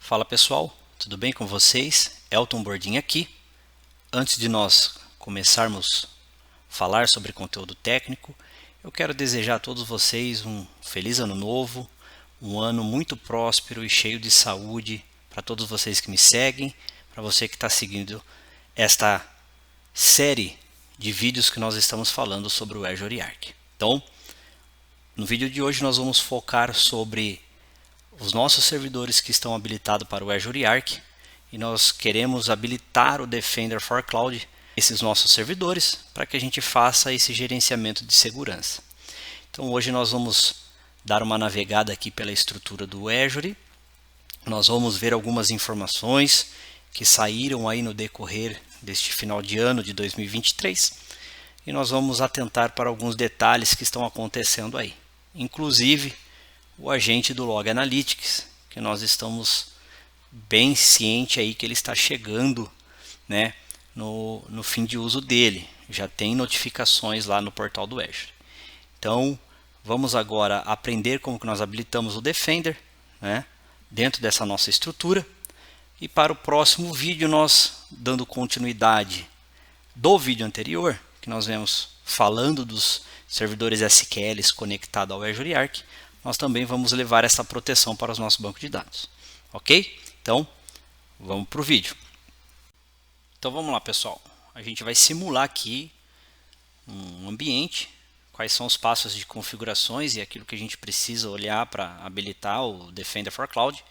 Fala pessoal, tudo bem com vocês? Elton Bordim aqui. Antes de nós começarmos a falar sobre conteúdo técnico, eu quero desejar a todos vocês um feliz ano novo, um ano muito próspero e cheio de saúde para todos vocês que me seguem, para você que está seguindo esta série de vídeos que nós estamos falando sobre o Azure Arc. Então, no vídeo de hoje nós vamos focar sobre os nossos servidores que estão habilitados para o Azure Arc e nós queremos habilitar o Defender for Cloud, esses nossos servidores, para que a gente faça esse gerenciamento de segurança. Então hoje nós vamos dar uma navegada aqui pela estrutura do Azure, nós vamos ver algumas informações que saíram aí no decorrer deste final de ano de 2023 e nós vamos atentar para alguns detalhes que estão acontecendo aí, inclusive o agente do Log Analytics, que nós estamos bem ciente aí que ele está chegando, né, no fim de uso dele. Já tem notificações lá no portal do Azure. Então, vamos agora aprender como que nós habilitamos o Defender, né, dentro dessa nossa estrutura. E para o próximo vídeo, nós dando continuidade do vídeo anterior, que nós vemos falando dos servidores SQLs conectados ao Azure Arc, nós também vamos levar essa proteção para os nossos bancos de dados. Ok? Então, vamos para o vídeo. Então vamos lá, pessoal. A gente vai simular aqui um ambiente, quais são os passos de configurações e aquilo que a gente precisa olhar para habilitar o Defender for Cloud,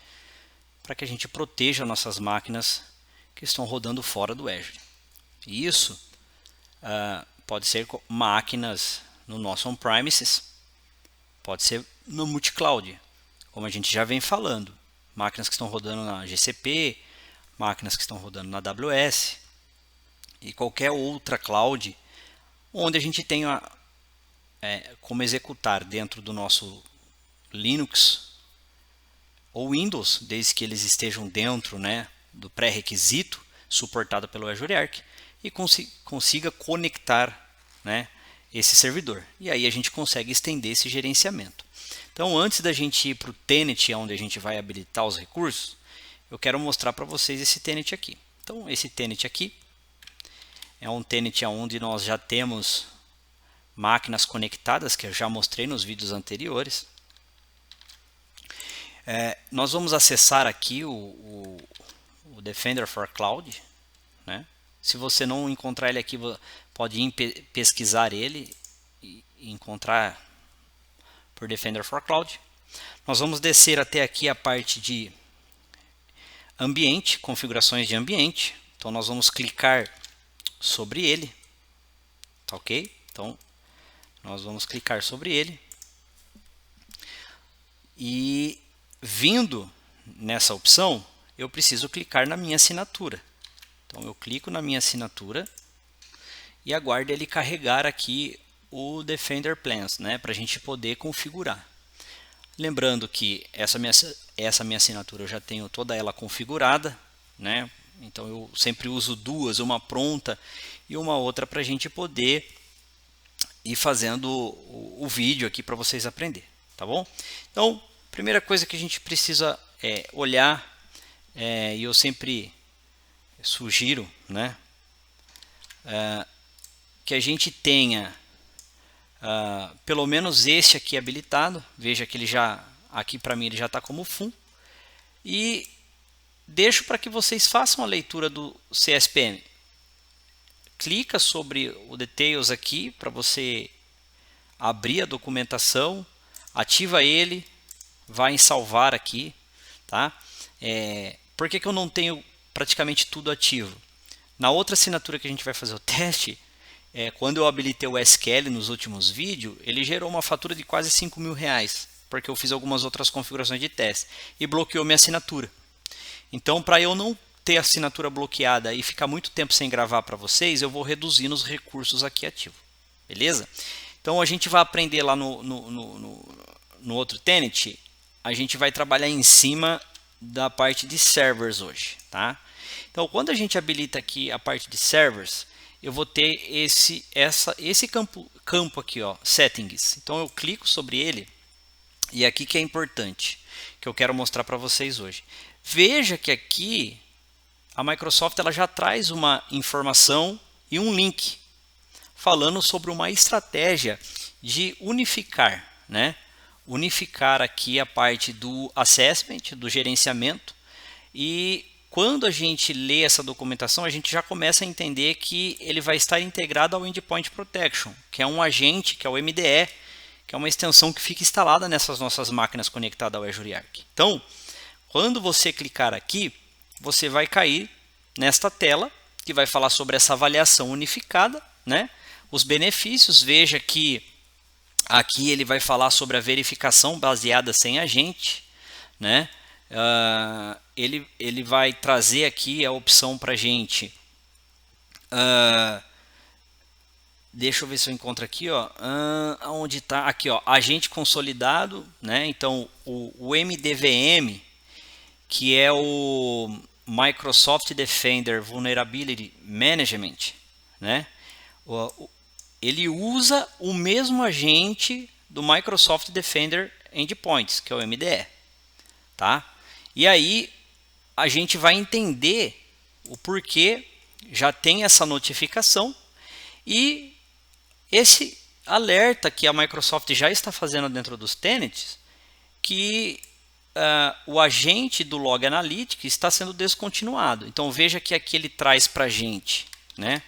para que a gente proteja nossas máquinas que estão rodando fora do Azure. E isso pode ser máquinas no nosso on-premises, pode ser no multi-cloud, como a gente já vem falando, máquinas que estão rodando na GCP, máquinas que estão rodando na AWS e qualquer outra cloud onde a gente tenha como executar dentro do nosso Linux ou Windows, desde que eles estejam dentro, né, do pré-requisito suportado pelo Azure Arc e consiga conectar, né, esse servidor. E aí a gente consegue estender esse gerenciamento. Então, antes da gente ir para o Tenant, onde a gente vai habilitar os recursos, eu quero mostrar para vocês esse Tenant aqui. Então, esse Tenant aqui é um Tenant onde nós já temos máquinas conectadas, que eu já mostrei nos vídeos anteriores. Nós vamos acessar aqui o Defender for Cloud, né? Se você não encontrar ele aqui, pode ir pesquisar ele e encontrar por Defender for Cloud. Nós vamos descer até aqui a parte de ambiente, configurações de ambiente. Então nós vamos clicar sobre ele, tá ok? Então nós vamos clicar sobre ele e vindo nessa opção eu preciso clicar na minha assinatura. Então eu clico na minha assinatura e aguardo ele carregar aqui o Defender Plans, né, para a gente poder configurar. Lembrando que essa minha assinatura eu já tenho toda ela configurada, né? Então eu sempre uso duas, uma pronta e uma outra para a gente poder ir fazendo o vídeo aqui para vocês aprenderem, tá bom? Então, primeira coisa que a gente precisa olhar, e eu sempre sugiro, né, que a gente tenha pelo menos este aqui habilitado. Veja que ele já, aqui para mim ele já está como full, e deixo para que vocês façam a leitura do CSPM. Clica sobre o Details aqui para você abrir a documentação, ativa ele, vai em salvar aqui, tá? Por que eu não tenho praticamente tudo ativo? Na outra assinatura que a gente vai fazer o teste, quando eu habilitei o SQL nos últimos vídeos, ele gerou uma fatura de quase R$5.000, porque eu fiz algumas outras configurações de teste e bloqueou minha assinatura. Então, para eu não ter a assinatura bloqueada e ficar muito tempo sem gravar para vocês, eu vou reduzindo os recursos aqui ativos. Beleza? Então, a gente vai aprender lá no outro Tenant, a gente vai trabalhar em cima da parte de servers hoje, tá? Então, quando a gente habilita aqui a parte de servers, eu vou ter esse campo aqui, ó, Settings. Então, eu clico sobre ele e aqui que é importante, que eu quero mostrar para vocês hoje. Veja que aqui a Microsoft ela já traz uma informação e um link falando sobre uma estratégia de unificar, né? Unificar aqui a parte do assessment, do gerenciamento, e quando a gente lê essa documentação, a gente já começa a entender que ele vai estar integrado ao Endpoint Protection, que é um agente, que é o MDE, que é uma extensão que fica instalada nessas nossas máquinas conectadas ao Azure Arc. Então, quando você clicar aqui, você vai cair nesta tela, que vai falar sobre essa avaliação unificada, né? Os benefícios, veja que aqui ele vai falar sobre a verificação baseada sem agente, né? Ele vai trazer aqui a opção para a gente. Deixa eu ver se eu encontro aqui, ó. Onde está? Aqui, ó, agente consolidado, né? Então o MDVM, que é o Microsoft Defender Vulnerability Management, né? Ele usa o mesmo agente do Microsoft Defender Endpoints, que é o MDE, tá? E aí a gente vai entender o porquê já tem essa notificação e esse alerta que a Microsoft já está fazendo dentro dos tenants, que o agente do Log Analytics está sendo descontinuado. Então veja que aqui ele traz para a gente, né,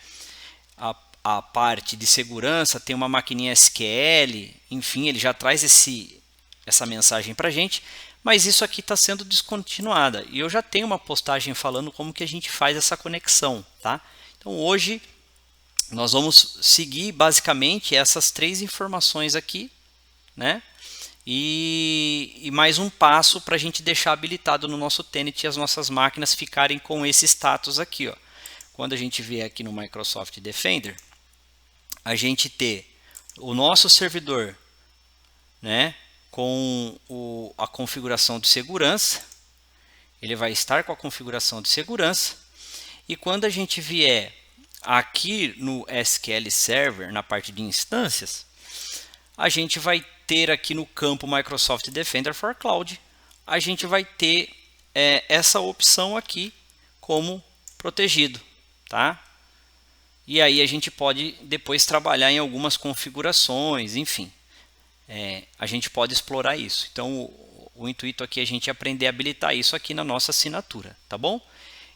a parte de segurança, tem uma maquininha SQL, enfim, ele já traz essa mensagem para a gente, mas isso aqui está sendo descontinuada. E eu já tenho uma postagem falando como que a gente faz essa conexão, tá? Então hoje nós vamos seguir basicamente essas 3 informações aqui, né? E mais um passo para a gente deixar habilitado no nosso tenant e as nossas máquinas ficarem com esse status aqui, ó. Quando a gente vier aqui no Microsoft Defender, a gente ter o nosso servidor, né, com a configuração de segurança, ele vai estar com a configuração de segurança, e quando a gente vier aqui no SQL Server, na parte de instâncias, a gente vai ter aqui no campo Microsoft Defender for Cloud, a gente vai ter essa opção aqui como protegido, tá? E aí a gente pode depois trabalhar em algumas configurações, enfim, a gente pode explorar isso. Então o intuito aqui é a gente aprender a habilitar isso aqui na nossa assinatura, tá bom?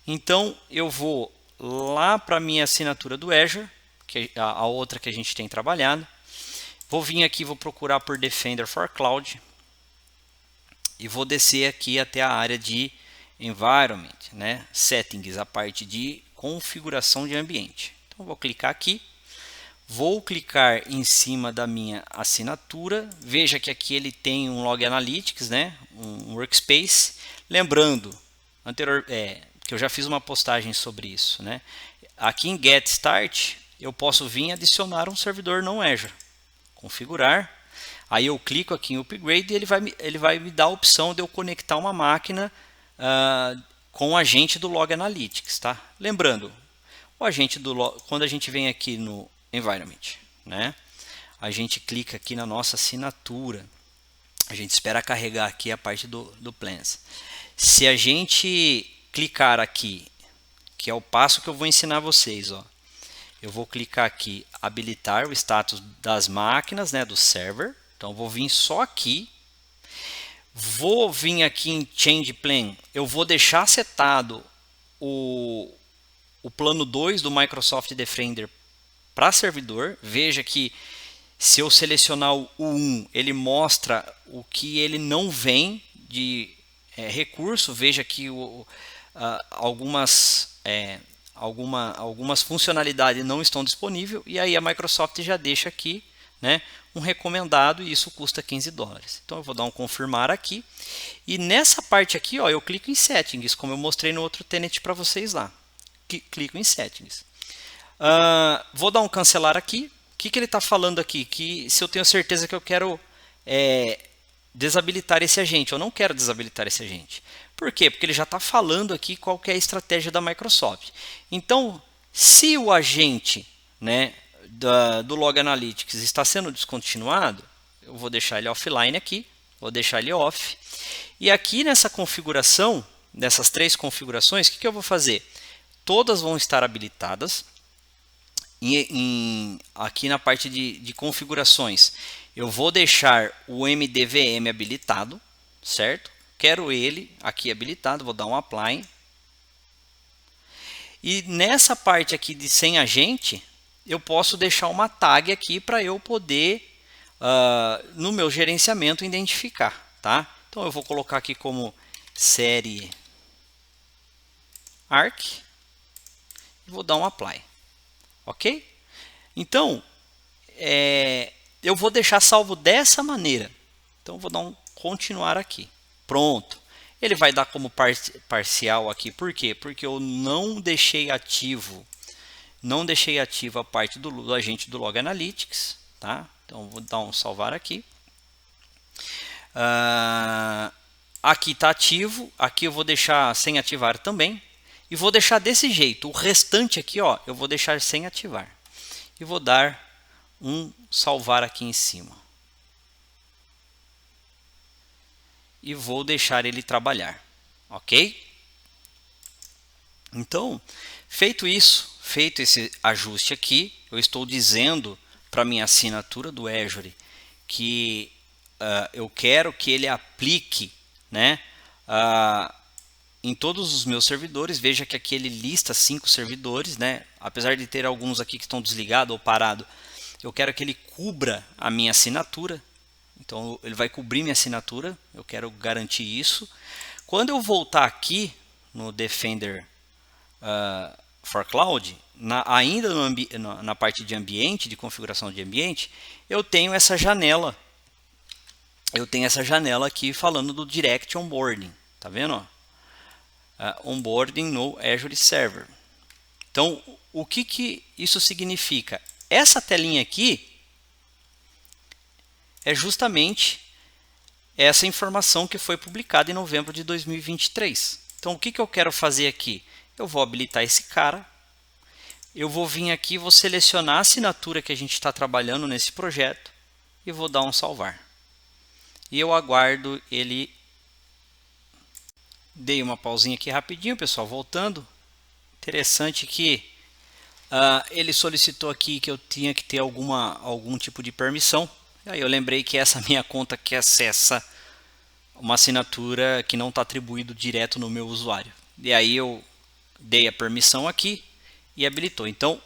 Então eu vou lá para a minha assinatura do Azure, que é a outra que a gente tem trabalhado. Vou vir aqui, vou procurar por Defender for Cloud e vou descer aqui até a área de Environment, né? Settings, a parte de configuração de ambiente. Então vou clicar aqui, vou clicar em cima da minha assinatura. Veja que aqui ele tem um Log Analytics, né? Um workspace. Lembrando, que eu já fiz uma postagem sobre isso, né? Aqui em Get Start eu posso vir adicionar um servidor não Azure. Configurar, aí eu clico aqui em Upgrade e ele vai me dar a opção de eu conectar uma máquina com o agente do Log Analytics, tá? Lembrando, o agente quando a gente vem aqui no Environment, né, a gente clica aqui na nossa assinatura, a gente espera carregar aqui a parte do Plans. Se a gente clicar aqui, que é o passo que eu vou ensinar vocês, ó, eu vou clicar aqui, habilitar o status das máquinas, né, do server. Então, vou vir só aqui. Vou vir aqui em Change Plan. Eu vou deixar setado o plano 2 do Microsoft Defender para servidor. Veja que se eu selecionar o 1, ele mostra o que ele não vem de recurso. Veja que algumas funcionalidades não estão disponíveis, e aí a Microsoft já deixa aqui, né, um recomendado, e isso custa $15. Então eu vou dar um confirmar aqui, e nessa parte aqui, ó, eu clico em Settings, como eu mostrei no outro tenant para vocês lá. Clico em Settings. Vou dar um cancelar aqui. O que ele está falando aqui? Que se eu tenho certeza que eu quero desabilitar esse agente, eu não quero desabilitar esse agente. Por quê? Porque ele já está falando aqui qual que é a estratégia da Microsoft. Então, se o agente, né, do Log Analytics está sendo descontinuado, eu vou deixar ele offline aqui. Vou deixar ele off. E aqui nessa configuração, dessas 3 configurações, o que eu vou fazer? Todas vão estar habilitadas. Aqui na parte de configurações, eu vou deixar o MDVM habilitado, certo? Quero ele aqui habilitado, vou dar um Apply. E nessa parte aqui de sem agente, eu posso deixar uma tag aqui para eu poder, no meu gerenciamento, identificar. Tá? Então eu vou colocar aqui como série arc e vou dar um Apply. Ok? Então, eu vou deixar salvo dessa maneira. Então vou dar um continuar aqui. Pronto. Ele vai dar como parcial aqui. Por quê? Porque eu não deixei ativo a parte do agente do Log Analytics. Tá? Então vou dar um salvar aqui. Aqui está ativo. Aqui eu vou deixar sem ativar também. E vou deixar desse jeito. O restante aqui, ó, eu vou deixar sem ativar. E vou dar um salvar aqui em cima. E vou deixar ele trabalhar. Ok? Então, feito isso, feito esse ajuste aqui, eu estou dizendo para minha assinatura do Azure que eu quero que ele aplique, né, em todos os meus servidores. Veja que aqui ele lista 5 servidores, né? Apesar de ter alguns aqui que estão desligados ou parados, eu quero que ele cubra a minha assinatura. Então ele vai cobrir minha assinatura, eu quero garantir isso. Quando eu voltar aqui no Defender for Cloud, ainda na parte de ambiente, de configuração de ambiente, eu tenho essa janela. Eu tenho essa janela aqui falando do Direct Onboarding. Tá vendo? Onboarding no Azure Server. Então, o que isso significa? Essa telinha aqui é justamente essa informação que foi publicada em novembro de 2023. Então, o que eu quero fazer aqui? Eu vou habilitar esse cara. Eu vou vir aqui, vou selecionar a assinatura que a gente está trabalhando nesse projeto e vou dar um salvar. E eu aguardo ele. Dei uma pausinha aqui rapidinho, pessoal, voltando. Interessante que ele solicitou aqui que eu tinha que ter algum tipo de permissão. E aí eu lembrei que essa minha conta que acessa uma assinatura que não está atribuído direto no meu usuário. E aí eu dei a permissão aqui e habilitou. Então,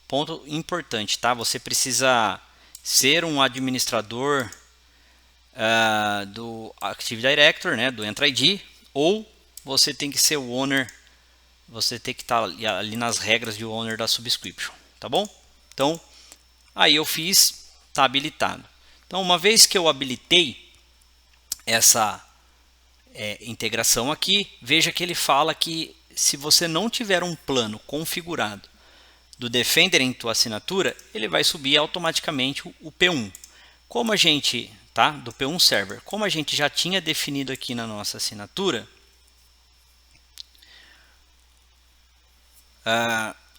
ponto importante, tá? Você precisa ser um administrador do Active Directory, né, do Entra ID, ou você tem que ser o owner, você tem que estar ali nas regras de owner da subscription, tá bom? Então, aí eu fiz, está habilitado. Então, uma vez que eu habilitei essa integração aqui, veja que ele fala que se você não tiver um plano configurado do Defender em tua assinatura, ele vai subir automaticamente o P1. Como a gente, tá? Do P1 Server, como a gente já tinha definido aqui na nossa assinatura,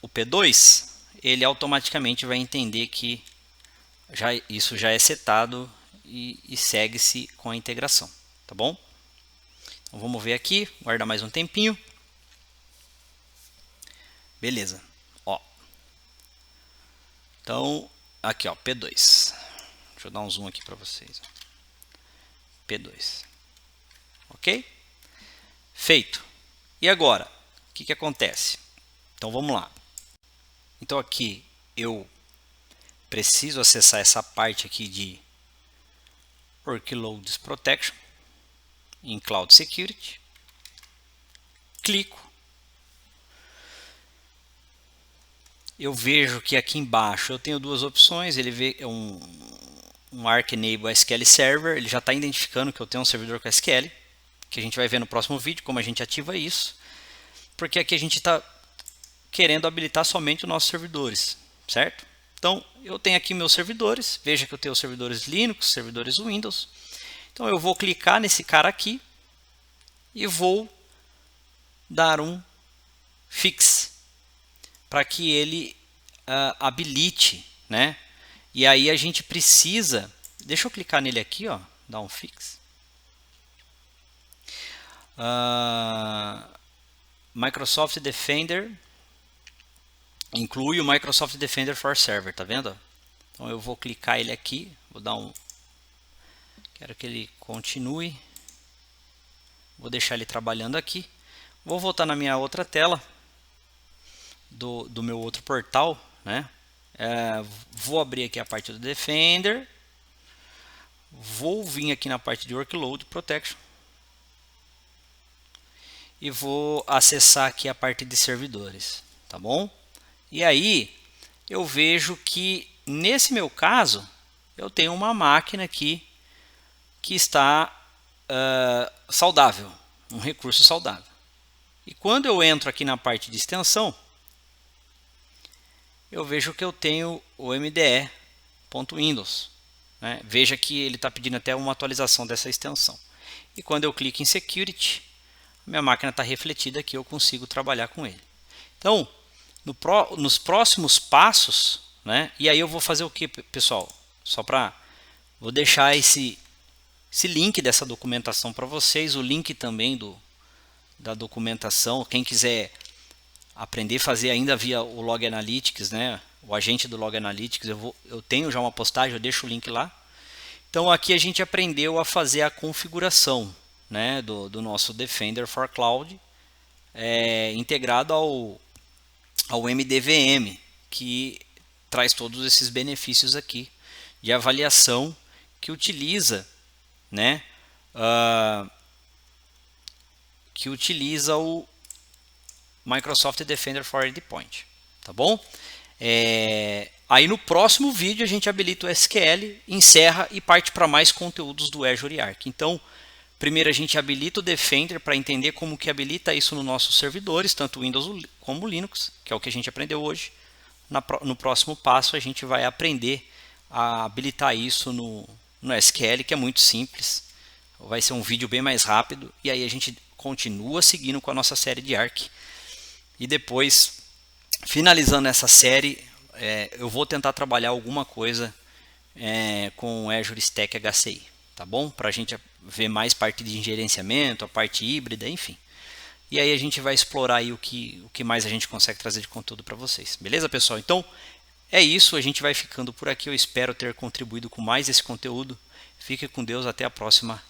o P2, ele automaticamente vai entender que isso já é setado e segue-se com a integração, tá bom? Então vamos ver aqui, guardar mais um tempinho. Beleza. Ó. Então, aqui ó, P2. Deixa eu dar um zoom aqui para vocês. P2. Ok? Feito. E agora, o que acontece? Então vamos lá. Então aqui eu preciso acessar essa parte aqui de Workloads Protection em Cloud Security. Clico. Eu vejo que aqui embaixo eu tenho duas opções. Ele vê um Arc Enable SQL Server. Ele já está identificando que eu tenho um servidor com SQL, que a gente vai ver no próximo vídeo como a gente ativa isso. Porque aqui a gente está querendo habilitar somente os nossos servidores, certo? Então, eu tenho aqui meus servidores. Veja que eu tenho os servidores Linux, servidores Windows. Então, eu vou clicar nesse cara aqui e vou dar um fix para que ele habilite, né? E aí a gente precisa, deixa eu clicar nele aqui, ó, dar um fix. Microsoft Defender inclui o Microsoft Defender for Server, tá vendo? Então eu vou clicar ele aqui, vou dar quero que ele continue, vou deixar ele trabalhando aqui, vou voltar na minha outra tela do meu outro portal, né? Vou abrir aqui a parte do Defender, vou vir aqui na parte de Workload Protection e vou acessar aqui a parte de servidores, tá bom? E aí eu vejo que nesse meu caso eu tenho uma máquina aqui que está saudável, um recurso saudável. E quando eu entro aqui na parte de extensão, eu vejo que eu tenho o MDE.Windows, né? Veja que ele está pedindo até uma atualização dessa extensão. E quando eu clico em Security, minha máquina está refletida aqui, eu consigo trabalhar com ele. Então, nos próximos passos, né? E aí eu vou fazer o que, pessoal? Vou deixar esse link dessa documentação para vocês, o link também da documentação. Quem quiser aprender a fazer ainda via o Log Analytics, né? O agente do Log Analytics, eu tenho já uma postagem, eu deixo o link lá. Então aqui a gente aprendeu a fazer a configuração, né, do nosso Defender for Cloud, integrado ao MDVM, que traz todos esses benefícios aqui de avaliação, que utiliza, né, o Microsoft Defender for Endpoint, tá bom? Aí no próximo vídeo a gente habilita o SQL, encerra e parte para mais conteúdos do Azure Arc. Então, primeiro a gente habilita o Defender para entender como que habilita isso nos nossos servidores, tanto Windows como Linux, que é o que a gente aprendeu hoje. No próximo passo a gente vai aprender a habilitar isso no SQL, que é muito simples. Vai ser um vídeo bem mais rápido e aí a gente continua seguindo com a nossa série de Arc. E depois, finalizando essa série, eu vou tentar trabalhar alguma coisa com o Azure Stack HCI, tá bom? Para a gente ver mais parte de gerenciamento, a parte híbrida, enfim. E aí a gente vai explorar aí o que mais a gente consegue trazer de conteúdo para vocês. Beleza, pessoal? Então, é isso. A gente vai ficando por aqui. Eu espero ter contribuído com mais esse conteúdo. Fique com Deus. Até a próxima.